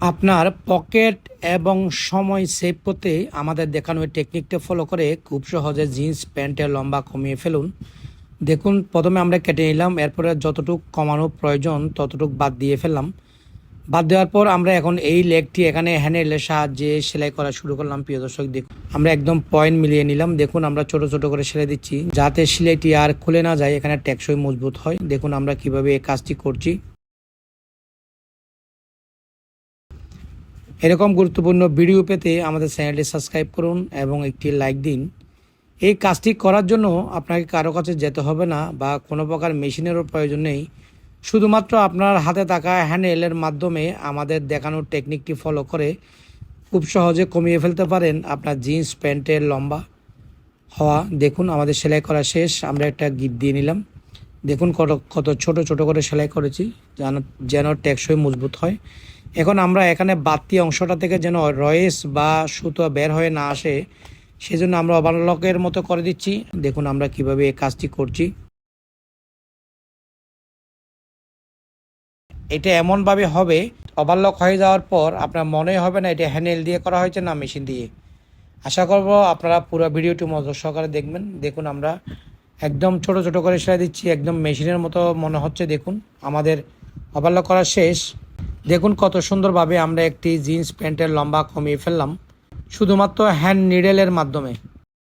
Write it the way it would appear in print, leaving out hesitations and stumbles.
আপনার পকেট এবং সময় সেভ করতে আমাদের দেখানো এই টেকনিকটা ফলো করে খুব সহজে জিন্স প্যান্টের লম্বা কমিয়ে ফেলুন। দেখুন, প্রথমে আমরা কেটে নিলাম, এরপরে যতটুকু কমানো প্রয়োজন ততটুকু বাদ দিয়ে ফেললাম। বাদ দেওয়ার পর আমরা এখন এই লেগটি এখানে হ্যান্ডেলের সাহায্যে সেলাই করা শুরু করলাম। প্রিয় দর্শক, দেখুন আমরা একদম পয়েন্ট মিলিয়ে নিলাম। দেখুন আমরা ছোট ছোট করে সেলাই দিচ্ছি যাতে সেলাইটি আর খুলে না যায়, এখানে টেকসই মজবুত হয়। দেখুন আমরা কিভাবে এই কাজটি করছি। এরকম গুরুত্বপূর্ণ ভিডিও পেতে আমাদের চ্যানেলটি সাবস্ক্রাইব করুন এবং একটি লাইক দিন। এই কাজটি করার জন্য আপনাকে কারো কাছে যেতে হবে না বা কোনো প্রকার মেশিনেরও প্রয়োজন নেই। শুধুমাত্র আপনার হাতে থাকা হ্যান্ডেলের মাধ্যমে আমাদের দেখানোর টেকনিকটি ফলো করে খুব সহজে কমিয়ে ফেলতে পারেন আপনার জিন্স প্যান্টের লম্বা হওয়া। দেখুন আমাদের সেলাই করা শেষ, আমরা একটা গিট দিয়ে নিলাম। দেখুন কত কত ছোট ছোট করে সেলাই করেছি যেন যেন টেকসই মজবুত হয়। এখন আমরা এখানে বাড়তি অংশটা থেকে যেন রয়েস বা সুতো বের হয়ে না আসে, সেজন্য আমরা ওভারলকের মতো করে দিচ্ছি। দেখুন আমরা কিভাবে এই কাজটি করছি। এটা এমনভাবে হবে, ওভারলক হয়ে যাওয়ার পর আপনার মনেই হবে না এটা হ্যান্ডেল দিয়ে করা হয়েছে না মেশিন দিয়ে। আশা করব আপনারা পুরো ভিডিওটি মনোযোগ সহকারে দেখবেন। দেখুন আমরা একদম ছোট ছোট করে সেলাই দিচ্ছি, একদম মেশিনের মতো মনে হচ্ছে। দেখুন আমাদের ওভারলক করা শেষ। দেখুন কত সুন্দরভাবে আমরা একটি জিন্স প্যান্টের লম্বা কমিয়ে ফেললাম শুধুমাত্র হ্যান্ড নিডেলের মাধ্যমে।